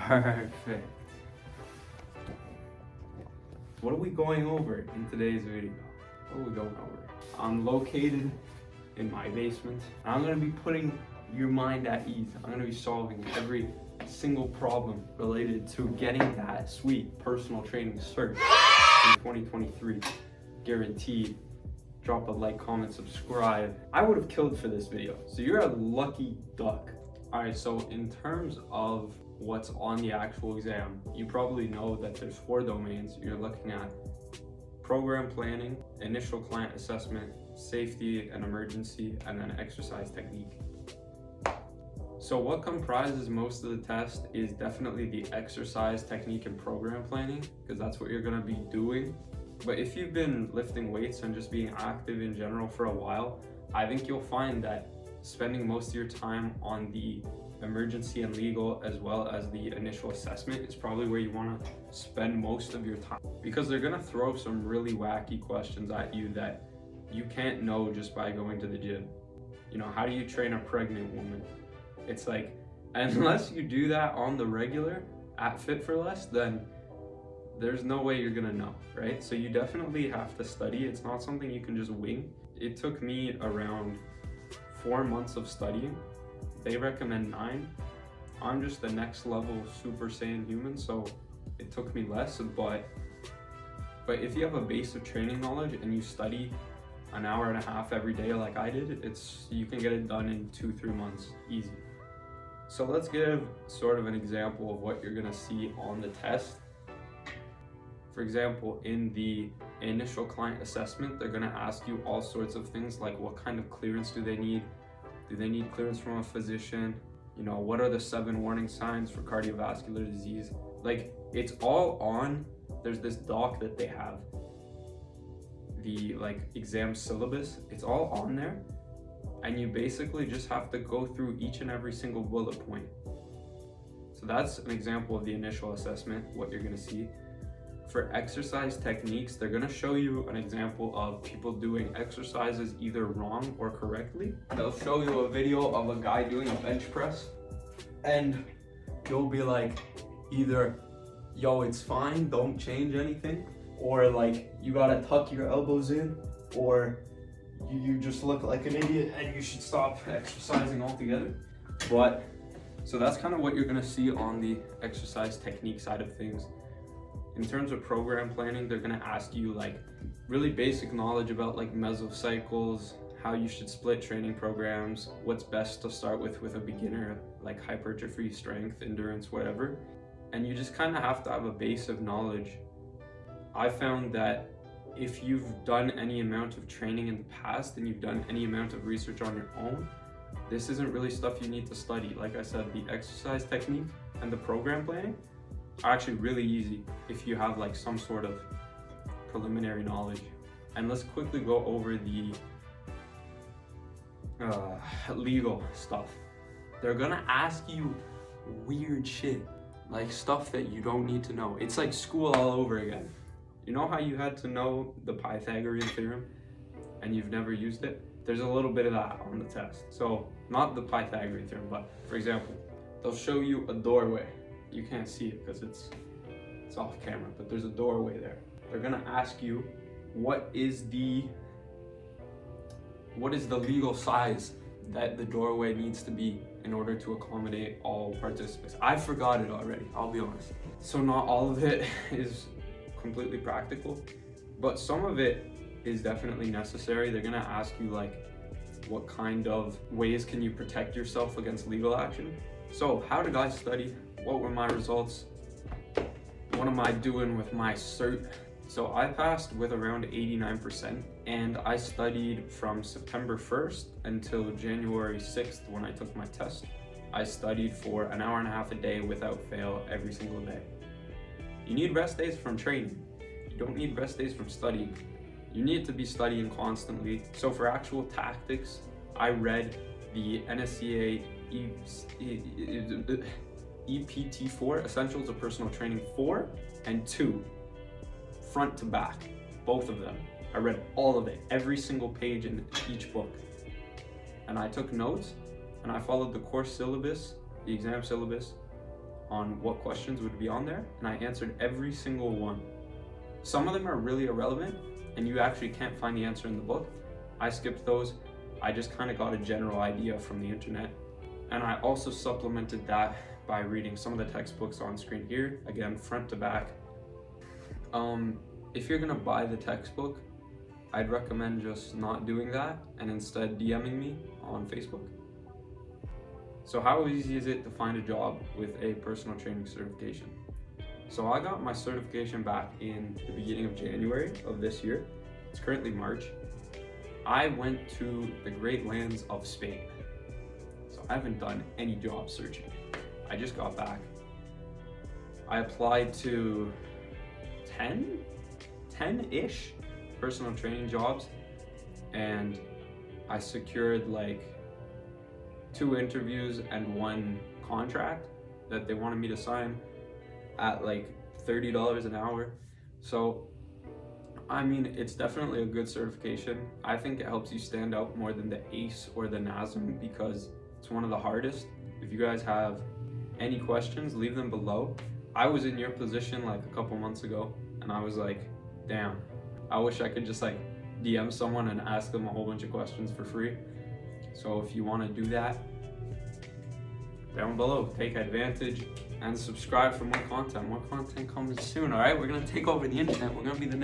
Perfect. What are we going over in today's video? What are we going over? I'm located in my basement. I'm gonna be putting your mind at ease. I'm gonna be solving every single problem related to getting that sweet personal training cert in 2023. Guaranteed. Drop a like, comment, subscribe. I would have killed for this video, so you're a lucky duck. All right, so in terms of what's on the actual exam, you probably know that there's 4 domains. You're looking at program planning, initial client assessment, safety and emergency, and then exercise technique. So what comprises most of the test is definitely the exercise technique and program planning, because that's what you're gonna be doing. But if you've been lifting weights and just being active in general for a while, I think you'll find that spending most of your time on the emergency and legal as well as the initial assessment is probably where you want to spend most of your time, because they're going to throw some really wacky questions at you that you can't know just by going to the gym. You know, how do you train a pregnant woman? It's like, unless you do that on the regular at Fit for Less, then there's no way you're gonna know, right? So you definitely have to study. It's not something you can just wing. It took me around 4 months of studying. They recommend 9. I'm just the next level Super Saiyan human, so it took me less, but if you have a base of training knowledge and you study an hour and a half every day like I did, you can get it done in 2-3 months, easy. So let's give sort of an example of what you're gonna see on the test. For example, in the initial client assessment, they're gonna ask you all sorts of things like what kind of clearance do they need? Do they need clearance from a physician? You know, what are the 7 warning signs for cardiovascular disease? Like, it's all on, there's this doc that they have, the exam syllabus, it's all on there. And you basically just have to go through each and every single bullet point. So that's an example of the initial assessment, what you're gonna see. For exercise techniques, they're gonna show you an example of people doing exercises either wrong or correctly. They'll show you a video of a guy doing a bench press, and you'll be like, either, yo, it's fine, don't change anything, or like, you gotta tuck your elbows in, or you just look like an idiot and you should stop exercising altogether. But, so that's kind of what you're gonna see on the exercise technique side of things. In terms of program planning, they're gonna ask you like really basic knowledge about like mesocycles, how you should split training programs, what's best to start with a beginner, like hypertrophy, strength, endurance, whatever. And you just kind of have to have a base of knowledge. I found that if you've done any amount of training in the past and you've done any amount of research on your own, this isn't really stuff you need to study. Like I said, the exercise technique and the program planning are actually really easy if you have like some sort of preliminary knowledge. And let's quickly go over the legal stuff. They're gonna ask you weird shit, like stuff that you don't need to know. It's like school all over again. You know how you had to know the Pythagorean theorem and you've never used it? There's a little bit of that on the test. So not the Pythagorean theorem, but for example, they'll show you a doorway. You can't see it because it's off camera, but there's a doorway there. They're gonna ask you, what is the legal size that the doorway needs to be in order to accommodate all participants? I forgot it already, I'll be honest. So not all of it is completely practical, but some of it is definitely necessary. They're gonna ask you like, what kind of ways can you protect yourself against legal action? So how did I study? What were my results? What am I doing with my cert? So I passed with around 89%, and I studied from September 1st until January 6th when I took my test. I studied for an hour and a half a day without fail every single day. You need rest days from training. You don't need rest days from studying. You need to be studying constantly. So for actual tactics, I read the nsca EPT4, Essentials of Personal Training 4 and 2, front to back, both of them. I read all of it, every single page in each book. And I took notes and I followed the course syllabus, the exam syllabus, on what questions would be on there, and I answered every single one. Some of them are really irrelevant and you actually can't find the answer in the book. I skipped those. I just kind of got a general idea from the internet. And I also supplemented that by reading some of the textbooks on screen here, again, front to back. If you're gonna buy the textbook, I'd recommend just not doing that and instead DMing me on Facebook. So how easy is it to find a job with a personal training certification? So I got my certification back in the beginning of January of this year. It's currently March. I went to the great lands of Spain. So I haven't done any job searching. I just got back. I applied to 10-ish personal training jobs, and I secured like 2 interviews and 1 contract that they wanted me to sign at like $30 an hour. So I mean, it's definitely a good certification. I think it helps you stand out more than the ACE or the NASM because it's one of the hardest. If you guys have any questions, leave them below. I was in your position like a couple months ago and I was like, damn, I wish I could just like DM someone and ask them a whole bunch of questions for free. So if you want to do that, down below, take advantage and subscribe for more content. More content comes soon, all right? We're gonna take over the internet. We're gonna be the